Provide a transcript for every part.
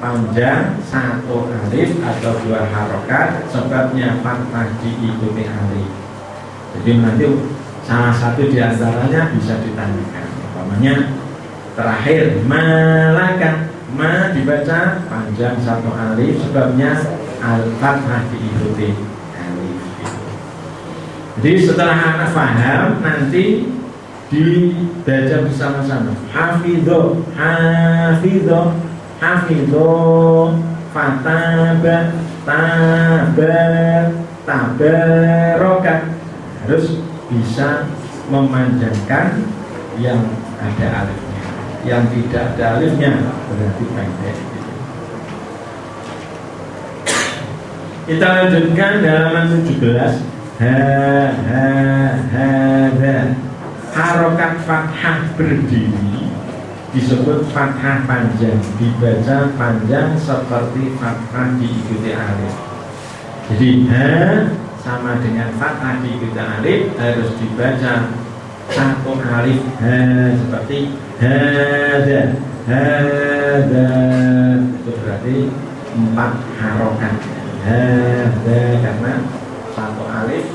panjang satu alif atau dua harokat, sebabnya fathah diikuti alif. Jadi nanti salah satu diantaranya bisa ditanyakan. Umpamanya terakhir malaka, ma dibaca panjang satu alif, sebabnya al-fathah diikuti alif. Jadi setelah anak paham, nanti dibaca bersama-sama. Hafidho, hafidho, hafidho, fataba, tabar, tabaroka. Harus bisa memanjangkan yang ada alifnya. Yang tidak ada alifnya berarti pendek. Kita lanjutkan halaman 17. Harokat fathah berdiri disebut fathah panjang, dibaca panjang seperti fathah diikuti alif. Jadi sama dengan fathah diikuti alif, harus dibaca satu alif seperti hada. Itu berarti 4 harokat. Karena satu alif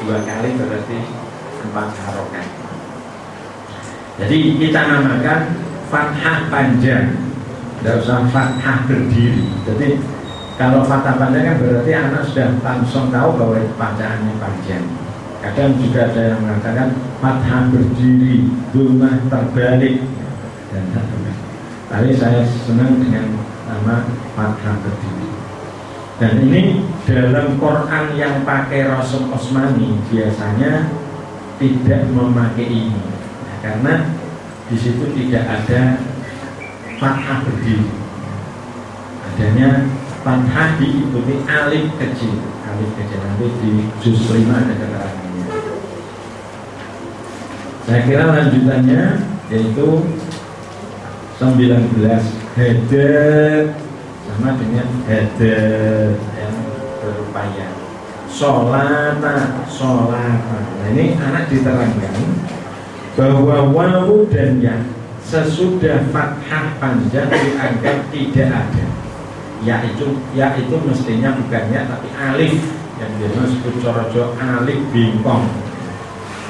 2 kali berarti 4 harokat. Jadi kita namakan fathah panjang, tidak usah fathah berdiri. Jadi kalau fathah panjang kan berarti anak sudah langsung tahu bahwa bacaannya panjang. Kadang juga ada yang mengatakan fathah berdiri, dhammah terbalik. Tapi saya senang dengan nama fathah berdiri. Dan ini dalam Quran yang pakai Rasul Osmani biasanya tidak memakai ini, karena di situ tidak ada fathah berdiri. Adanya fathah diikuti alif kecil. Alif kecil nanti di juz 5 ada keterangannya. Saya kira lanjutannya yaitu 19 hadad sama dengan hadad yang berupaya. Sholata, sholata. Nah ini anak diterangkan bahwa wawu dan ya sesudah fathah panjang dianggap tidak ada. Ya itu mestinya bukan ya, tapi alif yang biasa disebut corojo alif bingkong.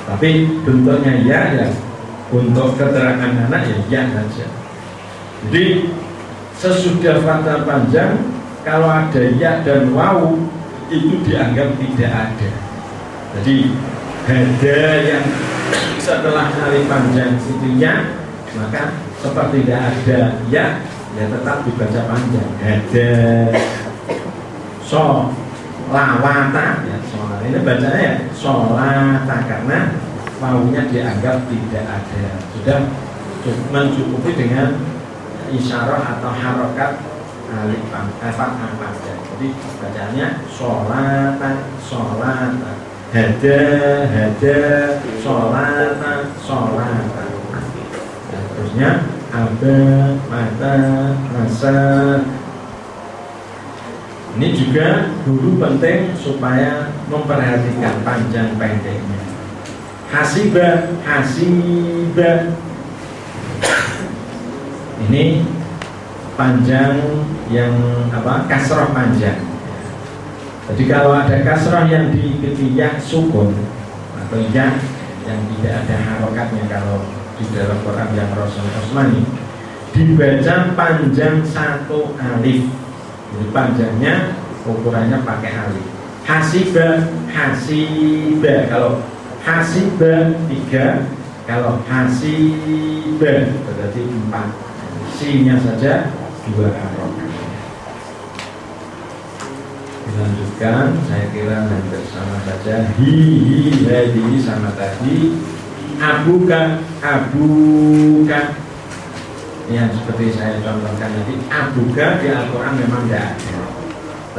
Tapi bentuknya ya untuk keterangan anak ya saja. Jadi sesudah fathah panjang kalau ada ya dan wawu itu dianggap tidak ada. Jadi hada yang setelah alif panjang itu ya, maka seperti tidak ada ya tetap dibaca panjang. Hada sholawata ya, sholawata ini bacanya ya sholata karena wawunya dianggap tidak ada. Sudah mencukupi dengan isyarah atau harokat alif fathah panjang. Jadi bacaannya sholata, sholata, hada, sholata, sholata. Dan terusnya aba, mata, rasa. Ini juga guru penting supaya memperhatikan panjang pendeknya. Hasiba, hasiba. Ini panjang yang kasroh panjang. Jadi kalau ada kasroh yang diikuti ya sukun atau ya yang tidak ada harokatnya, kalau di dalam Quran yang Rasul Osmani dibaca panjang satu alif. Jadi panjangnya ukurannya pakai alif. Hasiba, hasiba. Kalau hasiba 3, kalau hasiba berarti 4. C-nya saja 2 harokat. Dilanjutkan, saya kira hampir sama saja. Hi sama tadi. Abuka, abuka. Ini yang seperti saya contohkan tadi. Abuka di Al-Quran memang tidak ada.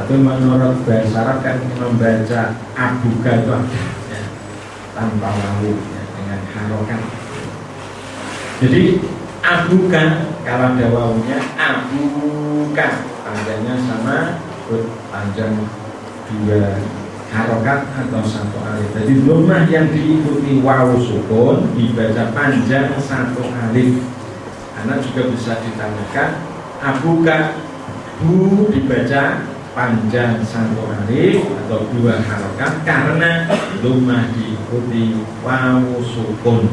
Tapi menurut bahasa Arab kan membaca abuka itu ada ya, tanpa wawu ya, dengan harokat. Jadi abuka kalau ada wawunya abuka panjangnya sama panjang 2 harokat atau 1 alif. Jadi dhammah yang diikuti wawu sukun dibaca panjang 1 alif. Anak juga bisa ditanyakan abuka Bu dibaca panjang satu alif atau dua harokat karena lumah diikuti wawu sukun.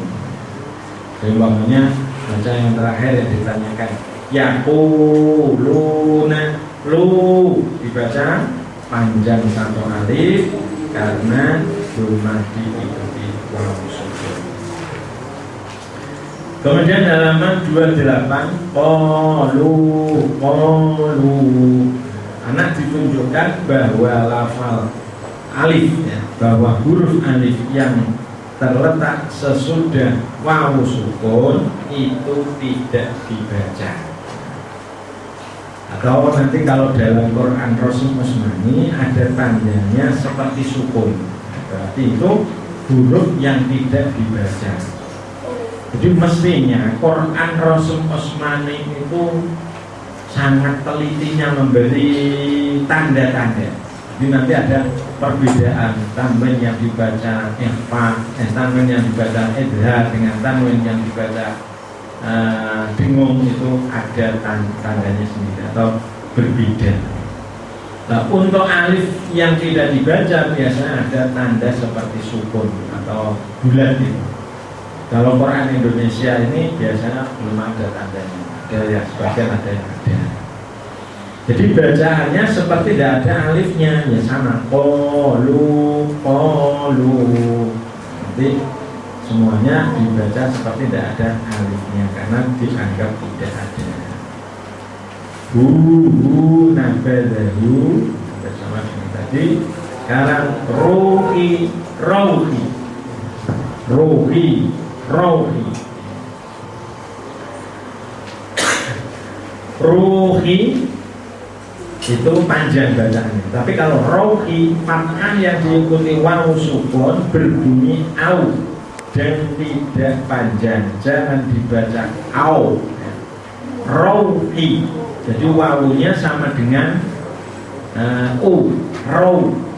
Jadi umpamanya baca yang terakhir yang ditanyakan yaquluna, lu dibaca panjang satu alif karena lumah diikuti wawu sukun. Kemudian halaman 28 qalu anak ditunjukkan bahwa lafal alif ya, bahwa huruf alif yang terletak sesudah wawu sukun itu tidak dibaca. Atau nanti kalau dalam Quran Rasul Usmani ada tandanya seperti sukun, berarti itu huruf yang tidak dibaca. Jadi mestinya Quran Rasul Usmani itu sangat telitinya memberi tanda-tanda. Jadi nanti ada perbedaan tanwin yang dibaca ikhfa, tanwin yang dibaca idhar dengan tanwin yang dibaca bingung, itu ada tandanya sendiri atau berbeda. Nah, untuk alif yang tidak dibaca biasanya ada tanda seperti sukun atau bulat itu. Kalau Quran Indonesia ini biasanya belum ada tandanya, ada ya sebagian ada yang ada. Jadi bacaannya seperti tidak ada alifnya, ya sama qalu. Nanti semuanya dibaca seperti tidak ada alifnya karena dianggap tidak ada. Nabadahu bersama dengan tadi. Sekarang ruhi itu panjang bacaannya. Tapi kalau rohi fathah yang diikuti wawu sukun berbunyi au dan tidak panjang, jangan dibaca au. Rohi, jadi wawunya sama dengan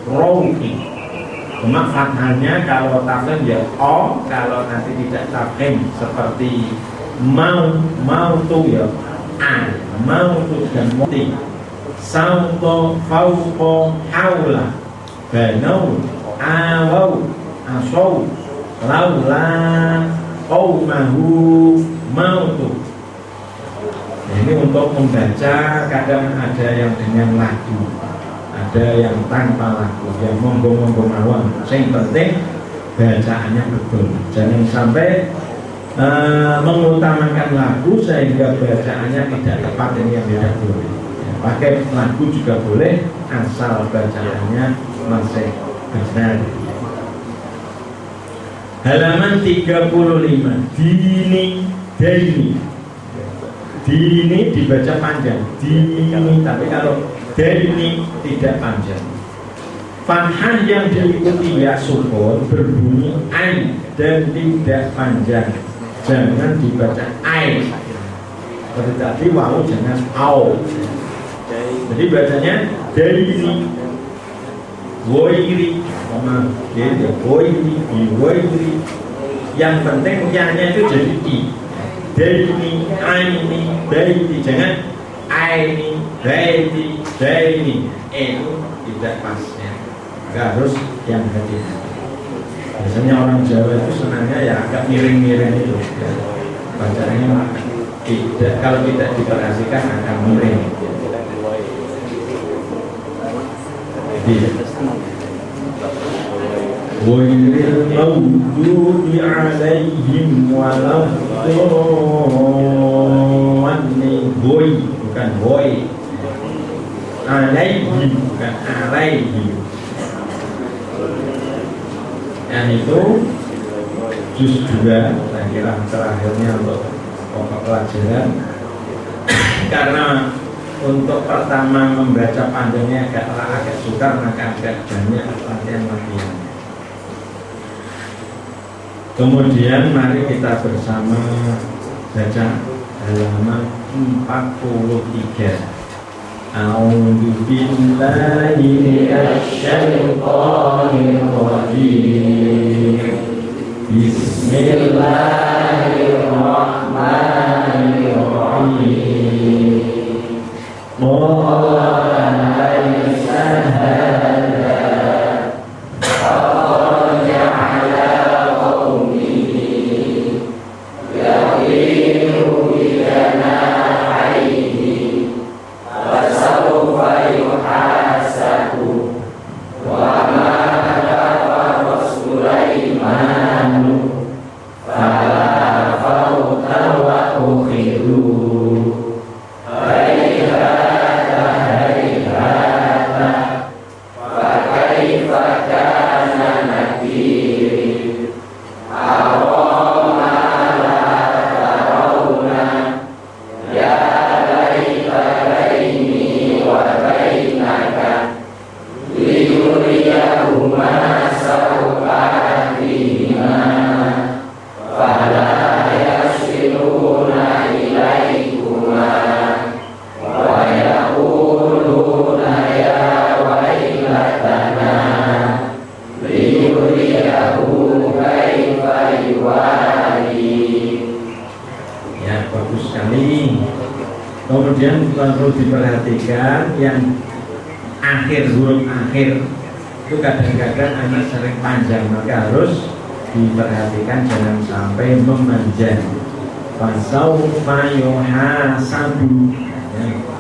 rohi. Cuma fathahnya kalau tafkhim ya o, kalau nanti tidak tafkhim seperti mau tuh ya a, mau tuh dan moti. Sauto fauqo haula banau awau asau laula qaumahu mautu. Ini untuk membaca kadang ada yang dengan lagu, ada yang tanpa lagu, yang monggo mawon. Yang penting bacaannya betul, jangan sampai mengutamakan lagu sehingga bacaannya tidak tepat. Ini yang tidak boleh. Pakai lagu juga boleh asal bacaannya masih benar. Halaman 35 dini dibaca panjang dini, tapi kalau dini tidak panjang. Fathah yang diikuti ya sukun berbunyi ai dan tidak panjang, jangan dibaca ai. Seperti tadi wawu jangan au. Jadi bacanya dairi, woiri, woiri. Yang penting nya itu jadi i. Dairi, aini, dairi, jangan aini, dairi. Itu tidak pasnya. Enggak harus yang hati-hati. Biasanya orang Jawa itu senangnya ya agak miring-miring itu. Bacanya tidak, kalau tidak diperhatikan agak miring. Wailil maghdubi alaihim waladdallin. Boy bukan boy. Alaihim bukan alaihim. Yang itu juz 2 saya kira terakhirnya untuk pokok pelajaran. Karena untuk pertama membaca panjangnya agak sukar, maka agak banyak latihan-latihan. Kemudian mari kita bersama baca halaman 43. A'udzu billahi minasyaitonir rajim. Bismillahirrahmanirrahim. Kemudian perlu diperhatikan yang akhir, huruf akhir itu kadang-kadang anak sering panjang, maka harus diperhatikan jangan sampai memanjang. Fasaufa yuhasabu,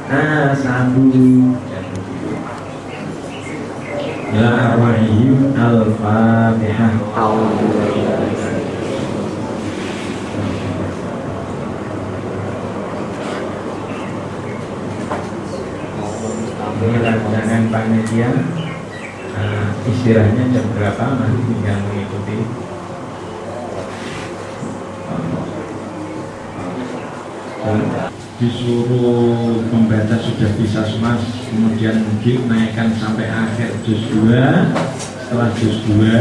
hasabu. Ya Ar-Rahim, Al-Fatihah. Ini rancangan panitia, istirahatnya jam berapa, nanti tinggal mengikuti. Disuruh membaca sudah bisa semas, kemudian dinaikkan sampai akhir juz 2. Setelah juz 2,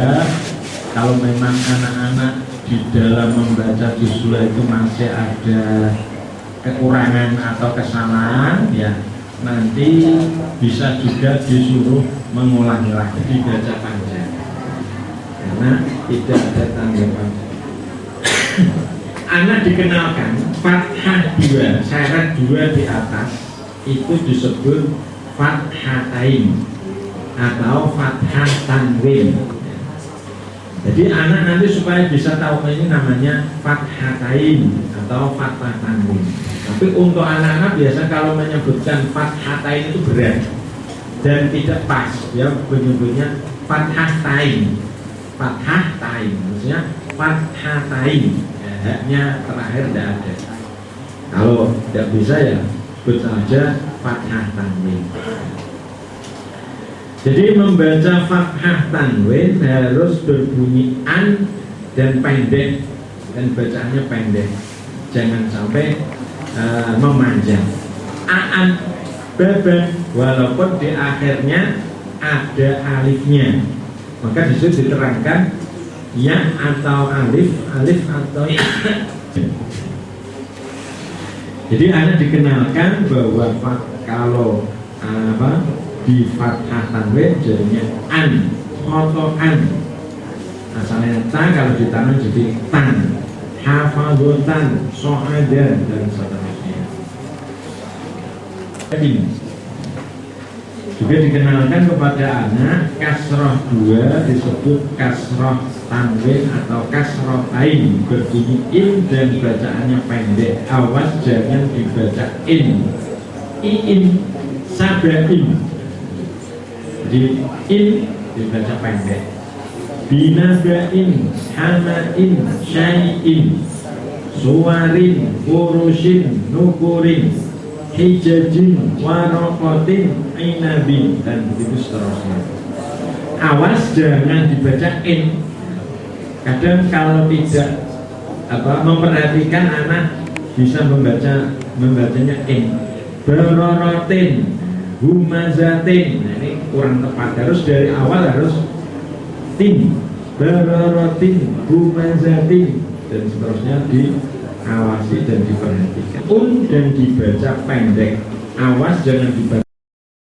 kalau memang anak-anak di dalam membaca juz 2 itu masih ada kekurangan atau kesalahan, ya nanti bisa juga disuruh mengulangi lagi, dibaca panjang karena tidak ada tanggapan. Anak dikenalkan fathah 2, syarat 2 di atas itu disebut fathatain atau fathah tanwin. Jadi anak nanti supaya bisa tahu ini namanya fathatain atau fathah tanwin. Tapi untuk anak-anak biasa kalau menyebutkan fathatain itu berat dan tidak pas, ya menyebutnya fathatain, fathatain, maksudnya fathatain, ya, haknya terakhir tidak ada. Kalau tidak bisa ya sebut saja fathah tanwin. Jadi membaca fathah tanwin harus berbunyi an dan pendek, dan bacaannya pendek, jangan sampai memanjang. Aan, baban, walaupun di akhirnya ada alifnya, maka disitu diterangkan ya atau alif, alif atau ya. Jadi anak dikenalkan bahwa kalau di fathah tanwin jadinya an atau an, asalnya ta, kalau ditanam jadi tan, hafadhutan, so'adan, dan seterusnya. Juga dikenalkan kepada anak kasroh 2 disebut kasroh tanwin atau kasroh tain, berbunyi in dan bacaannya pendek. Awas jangan dibaca in, iin, sabain. Jadi in dibaca pendek. Binabain, hamain, syai'in, suwarin, furushin, nukurin, hijajin, warokotin, inabin, dan begitu seterusnya. Awas jangan dibaca in. Kadang kalau tidak memperhatikan, anak bisa membacanya in. Berorotin, humazatin, nah ini kurang tepat. Harus dari awal harus tin, berorotin, humazatin, dan seterusnya diawasi dan diperhatikan. Dan dibaca pendek. Awas jangan dibaca